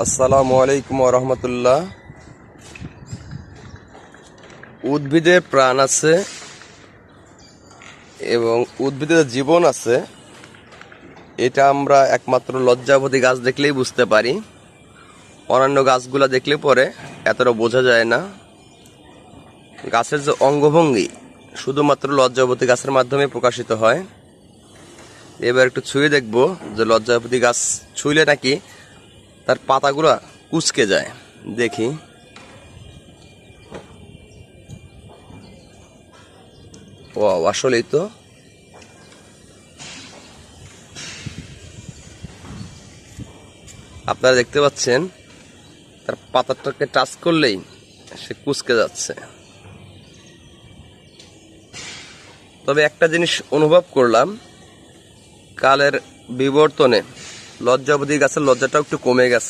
আসসালামু আলাইকুম ওয়া রাহমাতুল্লাহ। উদ্ভিদের প্রাণ আছে এবং উদ্ভিদের জীবন আছে, এটা আমরা একমাত্র লজ্জাবতী গাছ দেখলেই বুঝতে পারি। অন্যান্য গাছগুলা দেখলে পরে এতটা বোঝা যায় না। গাছের যে অঙ্গভঙ্গি শুধুমাত্র লজ্জাবতী গাছের মাধ্যমে প্রকাশিত হয়। এবার একটু ছুঁয়ে দেখবো যে লজ্জাবতী গাছ ছুঁইলে নাকি তার পাতাগুলা কুঁচকে যায়। দেখি। ও আসলেই তো আপনারা দেখতে পাচ্ছেন তার পাতাটাকে টাচ করলেই সে কুঁচকে যাচ্ছে। তবে একটা জিনিস অনুভব করলাম, কালের বিবর্তনে লজ্জাবতী গাছের লজ্জাটাও একটু কমে গেছে।